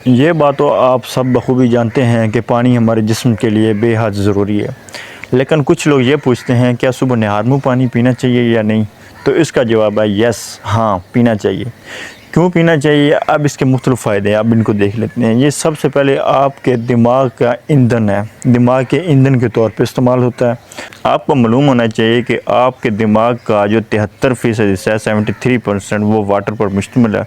ये बात तो आप सब बखूबी जानते हैं कि पानी हमारे जिस्म के लिए बेहद ज़रूरी है। लेकिन कुछ लोग ये पूछते हैं क्या सुबह निहार मुँह पानी पीना चाहिए या नहीं। तो इसका जवाब है यस, हाँ पीना चाहिए। क्यों पीना चाहिए, अब इसके मुख्तलिफ़ फ़ायदे हैं, अब इनको देख लेते हैं। ये सबसे पहले आपके दिमाग का ईंधन है, दिमाग के ईंधन के तौर पे इस्तेमाल होता है। आपको मालूम होना चाहिए कि आपके दिमाग का जो 73% हिस्सा है, 73% वो वाटर पर मुश्तमिल है।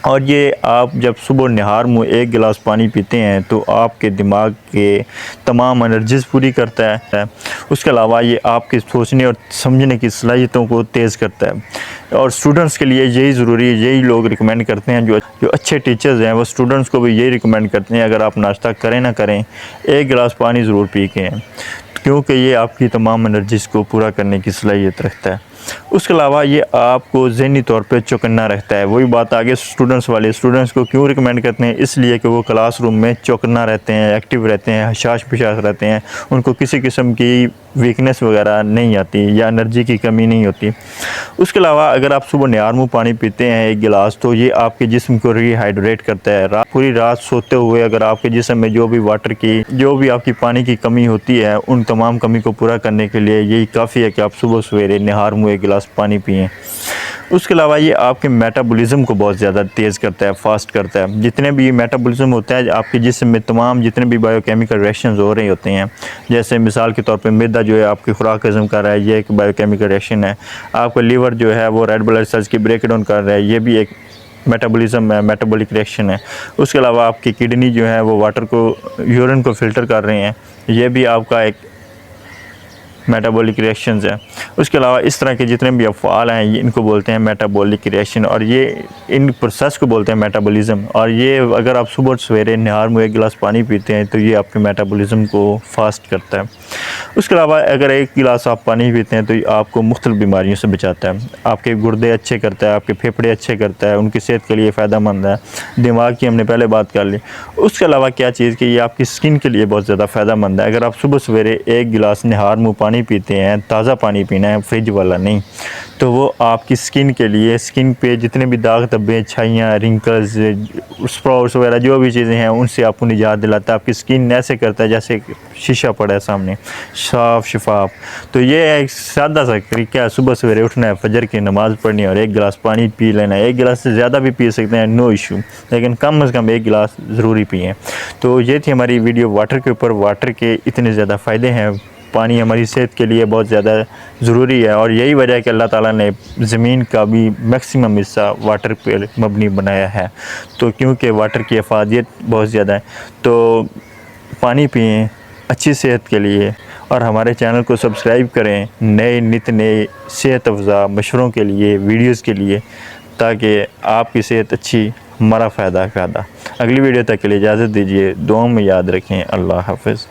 और ये आप जब सुबह निहार मुँह एक गिलास पानी पीते हैं तो आपके दिमाग के तमाम एनर्जीज़ पूरी करता है। उसके अलावा ये आपके सोचने और समझने की सलाहियतों को तेज़ करता है। और स्टूडेंट्स के लिए यही ज़रूरी है, यही लोग रिकमेंड करते हैं, जो अच्छे टीचर्स हैं वो स्टूडेंट्स को भी यही रिकमेंड करते हैं अगर आप नाश्ता करें ना करें, एक गिलास पानी ज़रूर पी के, क्योंकि ये आपकी तमाम एनर्जीज़ को पूरा करने की सलाहियत रखता है। उसके अलावा ये आपको ज़हनी तौर पे चौकन्ना रखता है। वही बात आगे स्टूडेंट्स वाले, स्टूडेंट्स को क्यों रिकमेंड करते हैं, इसलिए कि वो क्लासरूम में चौकन्ना रहते हैं, एक्टिव रहते हैं, हशाश पिशाश रहते हैं, उनको किसी किस्म की वीकनेस वगैरह नहीं आती या एनर्जी की कमी नहीं होती। उसके अलावा अगर आप सुबह निहार मुँह पानी पीते हैं एक गिलास, तो ये आपके जिस्म को रिहाइड्रेट करता है। पूरी रात सोते हुए अगर आपके जिस्म में जो भी आपकी पानी की कमी होती है, उन तमाम कमी को पूरा करने के लिए यही काफ़ी है कि आप सुबह सवेरे निहार मुँह एक गिलास पानी पिएँ। उसके अलावा ये आपके मेटाबॉलिज़्म को बहुत ज़्यादा तेज़ करता है, फास्ट करता है। जितने भी मेटाबॉलिज़्म होता है आपके जिस्म में, तमाम जितने भी बायोकेमिकल रिएक्शंस हो रहे होते हैं, जैसे मिसाल के तौर पे मैदा जो है आपकी खुराक हज़म कर रहा है, ये एक बायोकेमिकल रिएक्शन है। आपका लीवर जो है वो रेड ब्लड सेल्स की ब्रेक डाउन कर रहा है, ये भी एक मेटाबॉलिज़्म है, मेटाबॉलिक रिएक्शन है। उसके अलावा आपकी किडनी जो है वो वाटर को, यूरिन को फ़िल्टर कर रहे हैं, ये भी आपका एक मेटाबॉलिक रिएक्शंस है। उसके अलावा इस तरह के जितने भी अफ़आल हैं इनको बोलते हैं मेटाबॉलिक रिएक्शन, और ये इन प्रोसेस को बोलते हैं मेटाबॉलिज़्म। और ये अगर आप सुबह सवेरे निहार मुँह एक गिलास पानी पीते हैं तो ये आपके मेटाबॉलिज़्म को फास्ट करता है। उसके अलावा अगर एक गिलास आप पानी पीते हैं तो ये आपको मुख्तलिफ़ बीमारियों से बचाता है, आपके गुर्दे अच्छे करता है, आपके फेफड़े अच्छे करता है, उनकी सेहत के लिए फ़ायदेमंद है। दिमाग की हमने पहले बात कर ली। उसके अलावा क्या चीज़ कि ये आपकी स्किन के लिए बहुत ज़्यादा फ़ायदेमंद है। अगर आप सुबह सवेरे एक गिलास निहार मुँह पानी पीते हैं, ताज़ा पानी पीना है, फ्रिज वाला नहीं, तो वो आपकी स्किन के लिए, स्किन पे जितने भी दाग धब्बे, छाइयाँ, रिंकल्स, स्प्रॉट्स वगैरह जो भी चीज़ें हैं उनसे आपको निजात दिलाता है। आपकी स्किन ऐसे करता है जैसे शीशा पड़ा है सामने, साफ़ शफाफ। तो ये एक सादा सा तरीका है, सुबह सवेरे उठना है, फजर की नमाज़ पढ़नी है और एक गिलास पानी पी लेना है। एक गिलास से ज़्यादा भी पी सकते हैं, नो इशू, लेकिन कम से कम एक गिलास ज़रूरी पिएँ। तो ये थी हमारी वीडियो वाटर के ऊपर। वाटर के इतने ज़्यादा फ़ायदे हैं, पानी हमारी सेहत के लिए बहुत ज़्यादा ज़रूरी है, और यही वजह है कि अल्लाह ताला ने ज़मीन का भी मैक्सिमम हिस्सा वाटर पर मबनी बनाया है। तो क्योंकि वाटर की अफादियत बहुत ज़्यादा है, तो पानी पिएँ अच्छी सेहत के लिए, और हमारे चैनल को सब्सक्राइब करें नए नित नए सेहत अफ़ज़ा मशवरों के लिए, वीडियोज़ के लिए, ताकि आपकी सेहत अच्छी, हमारा फ़ायदा। अगली वीडियो तक के लिए इजाज़त दीजिए, दुआ में याद रखें। अल्लाह हाफ़िज़।